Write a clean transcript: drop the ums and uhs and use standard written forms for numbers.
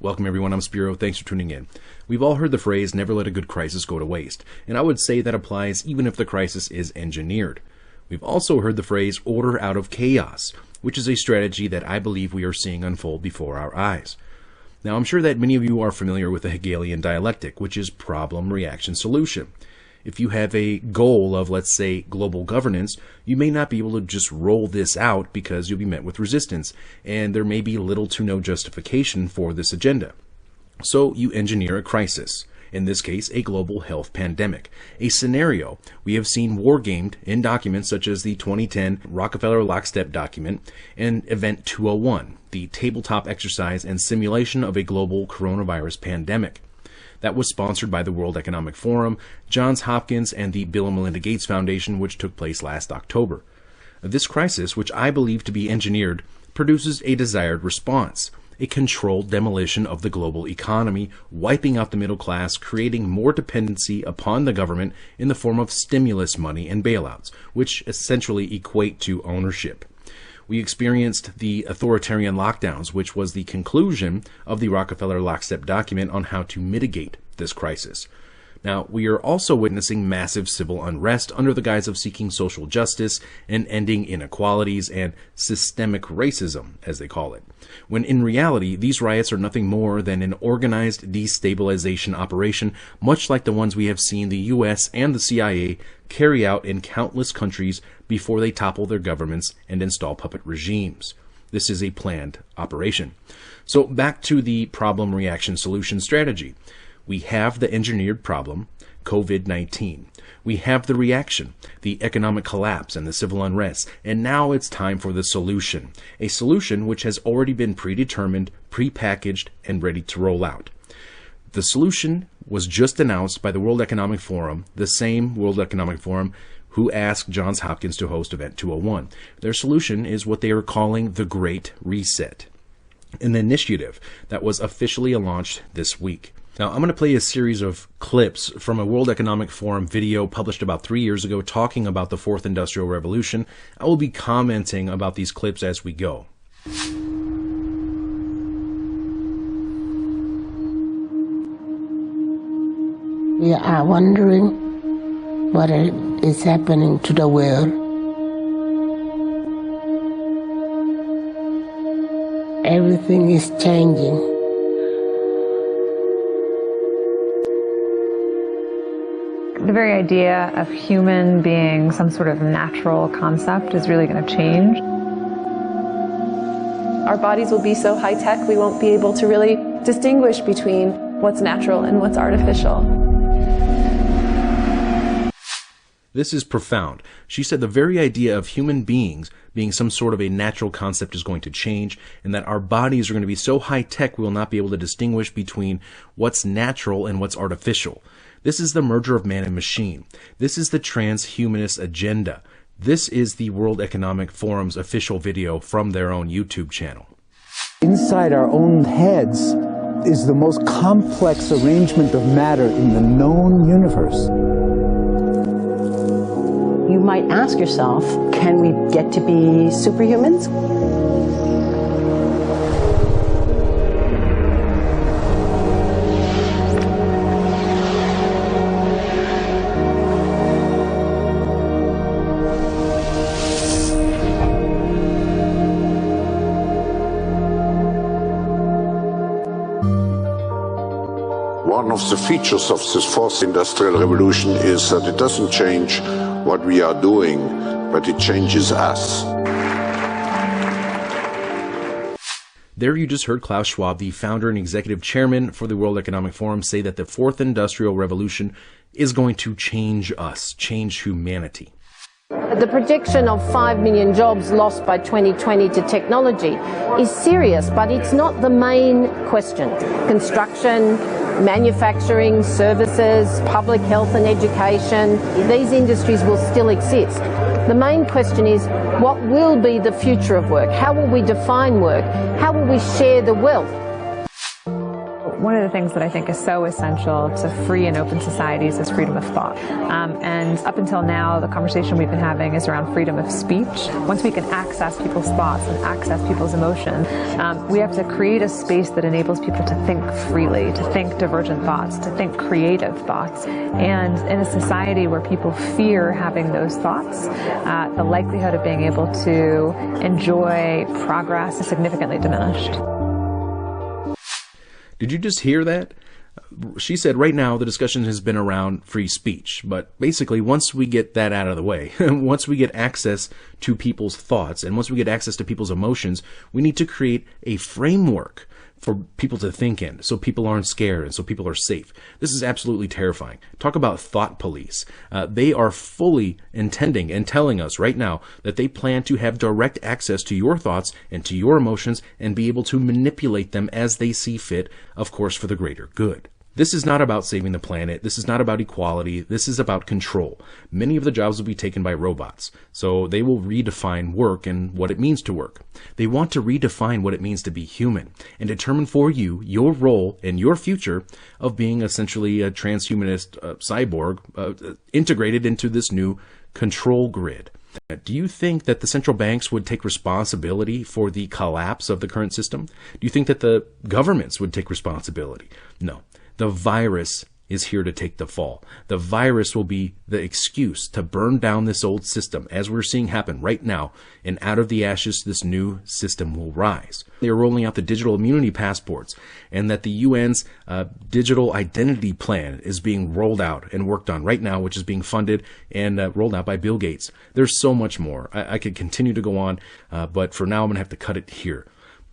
Welcome everyone, I'm Spiro, thanks for tuning in. We've all heard the phrase, never let a good crisis go to waste, and I would say that applies even if the crisis is engineered. We've also heard the phrase, order out of chaos, which is a strategy that I believe we are seeing unfold before our eyes. Now I'm sure that many of you are familiar with the Hegelian dialectic, which is problem, reaction, solution. If you have a goal of, let's say, global governance, you may not be able to just roll this out because you'll be met with resistance, and there may be little to no justification for this agenda. So you engineer a crisis, in this case, a global health pandemic, a scenario we have seen war-gamed in documents such as the 2010 Rockefeller Lockstep document and Event 201, the tabletop exercise and simulation of a global coronavirus pandemic. That was sponsored by the World Economic Forum, Johns Hopkins, and the Bill and Melinda Gates Foundation, which took place last October. This crisis, which I believe to be engineered, produces a desired response, a controlled demolition of the global economy, wiping out the middle class, creating more dependency upon the government in the form of stimulus money and bailouts, which essentially equate to ownership. We experienced the authoritarian lockdowns, which was the conclusion of the Rockefeller Lockstep document on how to mitigate this crisis. Now, we are also witnessing massive civil unrest under the guise of seeking social justice and ending inequalities and systemic racism, as they call it, when in reality, these riots are nothing more than an organized destabilization operation, much like the ones we have seen the U.S. and the CIA carry out in countless countries before they topple their governments and install puppet regimes. This is a planned operation. So back to the problem, reaction, solution strategy. We have the engineered problem, COVID-19. We have the reaction, the economic collapse and the civil unrest, and now it's time for the solution, a solution which has already been predetermined, prepackaged, and ready to roll out. The solution was just announced by the World Economic Forum, the same World Economic Forum who asked Johns Hopkins to host Event 201. Their solution is what they are calling the Great Reset, an initiative that was officially launched this week. Now, I'm going to play a series of clips from a World Economic Forum video published about 3 years ago talking about the Fourth Industrial Revolution. I will be commenting about these clips as we go. We are wondering what is happening to the world. Everything is changing. The very idea of human being some sort of natural concept is really going to change. Our bodies will be so high-tech we won't be able to really distinguish between what's natural and what's artificial. This is profound. She said the very idea of human beings being some sort of a natural concept is going to change, and that our bodies are going to be so high-tech we will not be able to distinguish between what's natural and what's artificial. This is the merger of man and machine. This is the transhumanist agenda. This is the World Economic Forum's official video from their own YouTube channel. Inside our own heads is the most complex arrangement of matter in the known universe. You might ask yourself, can we get to be superhumans? One of the features of this fourth industrial revolution is that it doesn't change what we are doing, but it changes us. There you just heard Klaus Schwab, the founder and executive chairman for the World Economic Forum, say that the fourth industrial revolution is going to change us, change humanity. The prediction of 5 million jobs lost by 2020 to technology is serious, but it's not the main question. Construction, manufacturing, services, public health and education, these industries will still exist. The main question is, what will be the future of work? How will we define work? How will we share the wealth? One of the things that I think is so essential to free and open societies is freedom of thought. And up until now, the conversation we've been having is around freedom of speech. Once we can access people's thoughts and access people's emotion, we have to create a space that enables people to think freely, to think divergent thoughts, to think creative thoughts. And in a society where people fear having those thoughts, the likelihood of being able to enjoy progress is significantly diminished. Did you just hear that? She said right now the discussion has been around free speech, but basically once we get that out of the way, once we get access to people's thoughts and once we get access to people's emotions, we need to create a framework for people to think in, so people aren't scared and so people are safe. This is absolutely terrifying. Talk about thought police. They are fully intending and telling us right now that they plan to have direct access to your thoughts and to your emotions and be able to manipulate them as they see fit, of course, for the greater good. This is not about saving the planet. This is not about equality. This is about control. Many of the jobs will be taken by robots, so they will redefine work and what it means to work. They want to redefine what it means to be human and determine for you your role and your future of being essentially a transhumanist cyborg integrated into this new control grid. Do you think that the central banks would take responsibility for the collapse of the current system? Do you think that the governments would take responsibility? No. The virus is here to take the fall. The virus will be the excuse to burn down this old system, as we're seeing happen right now, and out of the ashes this new system will rise. They are rolling out the digital immunity passports, and that the UN's digital identity plan is being rolled out and worked on right now, which is being funded and rolled out by Bill Gates. There's so much more. I could continue to go on, but for now I'm going to have to cut it here.